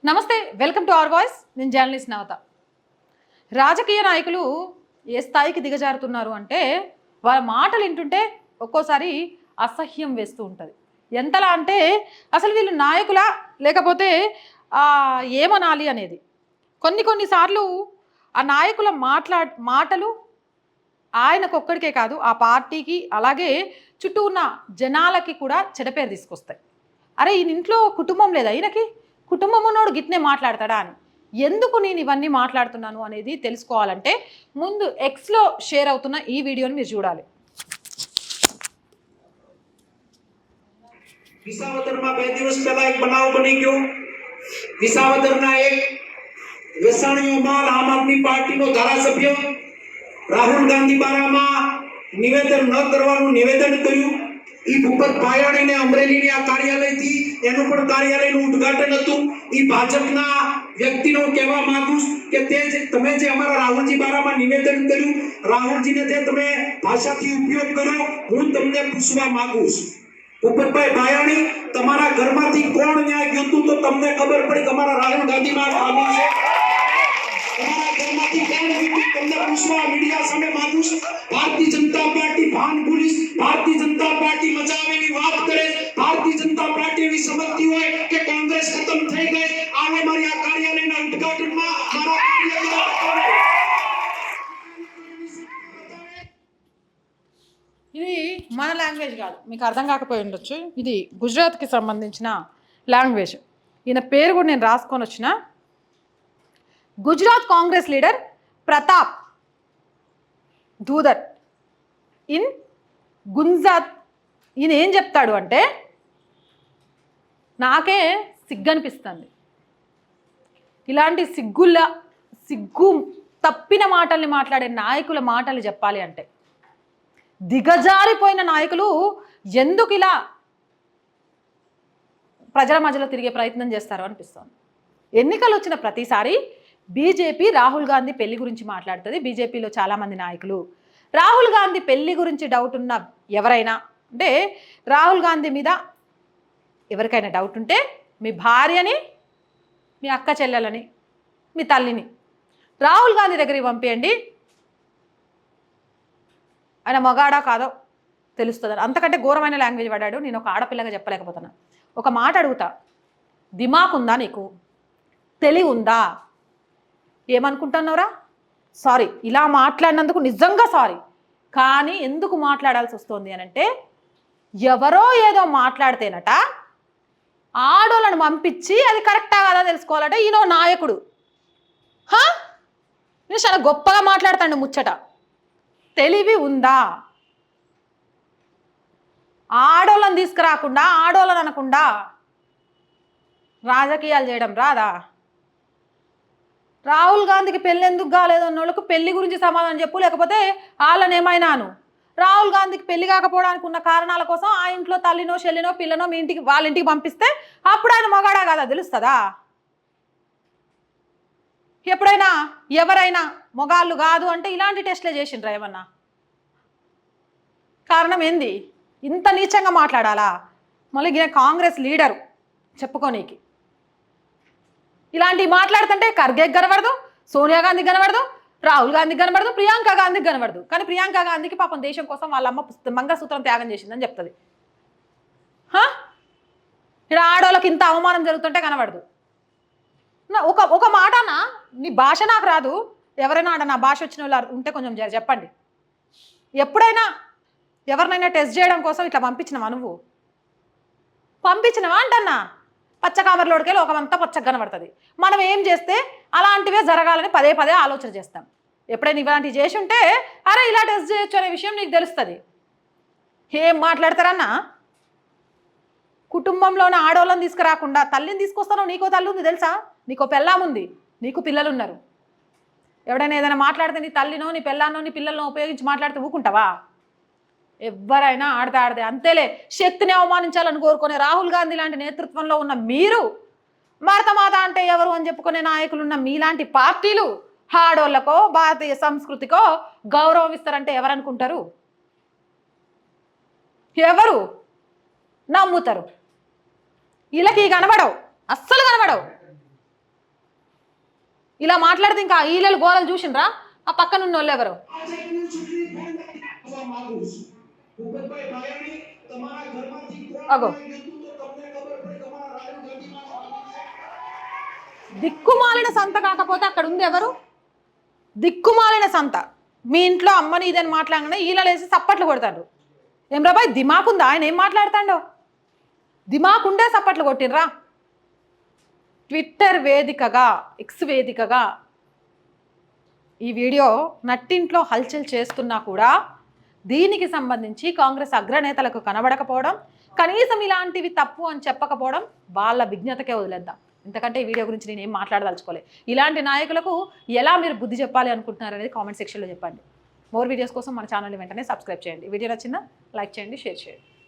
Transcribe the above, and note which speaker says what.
Speaker 1: నమస్తే, welcome to our voice. నేను journalist నవత. రాజకీయ నాయకులు ఏ స్థాయికి దిగజారుతున్నారు అంటే వాళ్ళ మాటలు వింటుంటే ఒక్కోసారి అసహ్యం వేస్తూ ఉంటుంది. ఎంతలా అంటే అసలు వీళ్ళు నాయకులా లేకపోతే ఏమనాలి అనేది. కొన్నిసార్లు ఆ నాయకుల మాటలు ఆయనకొక్కడికే కాదు, ఆ పార్టీకి అలాగే చుట్టూ ఉన్న జనాలకి కూడా చెడపేరు తీసుకొస్తాయి. అరే ఈయన ఇంట్లో కుటుంబం లేదా, ఈయనకి కుటుంబం ఉన్నోడు గిట్నే మాట్లాడతాడా అని. ఎందుకు నేను ఇవన్నీ మాట్లాడుతున్నాను అనేది తెలుసుకోవాలంటే ముందు ఎక్స్లో షేర్ అవుతున్న ఈ వీడియోని మీరు చూడాలి.
Speaker 2: વિસાવદરમાં 2 દિવસ પહેલા એક બનાવ બની ગયો. વિસાવદરના એક વેસાણીઓમાં આમ આદમી પાર્ટીનો ધારાસભ્ય રાહુલ ગાંધી બારામાં નિવેદન ન કરવાનું નિવેદન કર્યું. ઈ ભૂપત ભાયાણીને અમરેલીની આ કાર્યાલયથી એનું પણ કાર્યાલયનું ઉદ્ઘાટન હતું. ઈ ભાજપના વ્યક્તિનો કહેવા માંગુ કે તમે જે અમારા રાહુલજી બારામાં નિવેદન કર્યું, રાહુલજીને તે તમે ભાષાથી ઉપયોગ કર્યો, હું તમને પૂછવા માંગુ છું. ભૂપતભાઈ ભાયાણી, તમારા ઘરમાંથી કોણ ન્યાય ગયું તો તમને ખબર પડી કે અમારા રાહુલ ગાંધીમાં ખામી છે? તમારા ઘરમાંથી કોણ ગયું તમને પૂછવા મીડિયા સામે માંગુ છું. ભારતીય જનતા પાર્ટી ભાન ભૂલીશ, ભારતીય જનતા પાર્ટી મચાવેલી વાત કરે, ભારતીય જનતા પાર્ટી એવી સમજતી હોય કે કોંગ્રેસ ખતમ થઈ ગઈ, આવે મારી આ કાર્યાલયના ઉદ્ઘાટનમાં મારા કાર્યાલય.
Speaker 1: ఇది మన లాంగ్వేజ్ కాదు, మీకు అర్థం కాకపోయి ఉండొచ్చు. ఇది గుజరాత్కి సంబంధించిన లాంగ్వేజ్. ఈయన పేరు కూడా నేను రాసుకొని వచ్చిన. గుజరాత్ కాంగ్రెస్ లీడర్ ప్రతాప్ దూదర్ ఇన్ గుంజాత్. ఈయన ఏం చెప్తాడు అంటే నాకే సిగ్గనిపిస్తుంది ఇలాంటి సిగ్గు తప్పిన మాటల్ని మాట్లాడే నాయకుల మాటలు చెప్పాలి అంటే. దిగజారిపోయిన నాయకులు ఎందుకు ఇలా ప్రజల మధ్యలో తిరిగే ప్రయత్నం చేస్తారో అనిపిస్తుంది. ఎన్నికలు వచ్చిన ప్రతిసారి బీజేపీ రాహుల్ గాంధీ పెళ్లి గురించి మాట్లాడుతుంది. బీజేపీలో చాలామంది నాయకులు రాహుల్ గాంధీ పెళ్లి గురించి డౌట్ ఉన్న ఎవరైనా అంటే రాహుల్ గాంధీ మీద ఎవరికైనా డౌట్ ఉంటే మీ భార్యని, మీ అక్క చెల్లెలని, మీ తల్లిని రాహుల్ గాంధీ దగ్గరికి పంపించండి, ఆయన మగాడా కాదో తెలుస్తుంది. అంతకంటే ఘోరమైన లాంగ్వేజ్ వాడాడు. నేను ఒక ఆడపిల్లగా చెప్పలేకపోతున్నా. ఒక మాట అడుగుతా, దిమాక్ ఉందా నీకు? తెలివి ఉందా? ఏమనుకుంటున్నావురా? సారీ, ఇలా మాట్లాడినందుకు నిజంగా సారీ. కానీ ఎందుకు మాట్లాడాల్సి వస్తుంది అని అంటే ఎవరో ఏదో మాట్లాడితేనట ఆడోళ్ళను పంపించి అది కరెక్టా కదా తెలుసుకోవాలంటే ఈయనో నాయకుడు నేను చాలా గొప్పగా మాట్లాడతాడు ముచ్చట. తెలివి ఉందా? ఆడోళ్ళని తీసుకురాకుండా, ఆడోళ్ళని అనకుండా రాజకీయాలు చేయడం రాదా? రాహుల్ గాంధీకి పెళ్ళి ఎందుకు కాలేదు అన్న వాళ్ళకు పెళ్లి గురించి సమాధానం చెప్పు, లేకపోతే వాళ్ళని ఏమైనాను. రాహుల్ గాంధీకి పెళ్లి కాకపోవడానికి ఉన్న కారణాల కోసం ఆ ఇంట్లో తల్లినో చెల్లినో పిల్లనో మీ ఇంటికి వాళ్ళ ఇంటికి పంపిస్తే అప్పుడు ఆయన మగాడా కాదా తెలుస్తుందా? ఎప్పుడైనా ఎవరైనా మొగాళ్ళు కాదు అంటే ఇలాంటి టెస్ట్లే చేసిండ్రా ఏమన్నా? కారణం ఏంది? ఇంత నీచంగా మాట్లాడాలా? మళ్ళీ కాంగ్రెస్ లీడరు చెప్పుకోనీకి ఇలాంటివి మాట్లాడుతుంటే ఖర్గేకి కనబడదు, సోనియా గాంధీకి కనబడదు, రాహుల్ గాంధీకి కనబడదు, ప్రియాంక గాంధీకి కనబడదు. కానీ ప్రియాంక గాంధీకి పాపం దేశం కోసం వాళ్ళ అమ్మ మంగళసూత్రం త్యాగం చేసిందని చెప్తుంది. ఇక్కడ ఆడోళ్ళకి ఇంత అవమానం జరుగుతుంటే కనబడదు. ఒక మాటనా నీ భాష నాకు రాదు, ఎవరైనా ఆడ నా భాష వచ్చిన వాళ్ళు ఉంటే కొంచెం చెప్పండి. ఎప్పుడైనా ఎవరినైనా టెస్ట్ చేయడం కోసం ఇట్లా పంపించినవా? నువ్వు పంపించినవా అంటన్నా? పచ్చకామర్లోడికెళ్ళి ఒకమంతా పచ్చగా కనబడుతుంది. మనం ఏం చేస్తే అలాంటివే జరగాలని పదే పదే ఆలోచన చేస్తాం. ఎప్పుడైనా ఇలాంటివి చేసి ఉంటే అరే ఇలా టెస్ట్ చేయొచ్చు అనే విషయం నీకు తెలుస్తుంది. ఏం మాట్లాడతారన్నా? కుటుంబంలోని ఆడోళ్ళని తీసుకురాకుండా తల్లిని తీసుకొస్తానో? నీకో తల్లి ఉంది తెలుసా, నీకో పెళ్ళాం ఉంది, నీకు పిల్లలు ఉన్నారు. ఎవడైనా ఏదైనా మాట్లాడితే నీ తల్లినో నీ పెళ్ళానో నీ పిల్లలను ఉపయోగించి మాట్లాడితే ఊకుంటావా? ఎవరైనా ఆడదే అంతేలే. శక్తిని అవమానించాలని కోరుకునే రాహుల్ గాంధీ లాంటి నేతృత్వంలో ఉన్న మీరు, భారతమాత అంటే ఎవరు అని చెప్పుకునే నాయకులు ఉన్న మీలాంటి పార్టీలు ఆడోళ్ళకో భారతీయ సంస్కృతికో గౌరవం ఇస్తారంటే ఎవరనుకుంటారు? ఎవరు నమ్ముతారు? వీళ్ళకి కనబడవు, అస్సలు కనబడవు. ఇలా మాట్లాడితే ఇంకా ఈలలు గోరలు చూసిండ్రా ఆ పక్కన ఉన్న వాళ్ళు ఎవరు
Speaker 2: आज एक न्यूज चुटकी फोन કરવા માંગુ છું ભૂપતભાઈ ભાયાણી તમારા ઘરમાંથી કોણ
Speaker 1: અગો.
Speaker 2: લીધું તો તમને ખબર પડે તમારા રાહુલ ગાંધીમાં
Speaker 1: దిక్కుమాలిన సంత కాకపోతే అక్కడ ఉంది ఎవరు దిక్కుమాలిన సంత మీ ఇంట్లో అమ్మని ఇదని మాట్లాడగానే ఈలలేసి సప్పట్లు కొడతాడు ఏం రాబాయ్ దిమాకుందా ఆయన ఏం మాట్లాడతాడో దిమాకుండే సప్పట్లు కొట్టిర్రా ట్విట్టర్ వేదికగా ఎక్స్ వేదికగా ఈ వీడియో నట్టింట్లో హల్చల్ చేస్తున్నా కూడా దీనికి సంబంధించి కాంగ్రెస్ అగ్రనేతలకు కనబడకపోవడం కనీసం ఇలాంటివి తప్పు అని చెప్పకపోవడం వాళ్ళ విజ్ఞతకే వదిలేద్దాం ఎందుకంటే ఈ వీడియో గురించి నేను ఏం మాట్లాడదలుచుకోలేదు ఇలాంటి నాయకులకు ఎలా మీరు బుద్ధి చెప్పాలి అనుకుంటున్నారు అనేది కామెంట్ సెక్షన్లో చెప్పండి మోర్ వీడియోస్ కోసం మన ఛానల్ని వెంటనే సబ్స్క్రైబ్ చేయండి వీడియో నచ్చిందా లైక్ చేయండి షేర్ చేయండి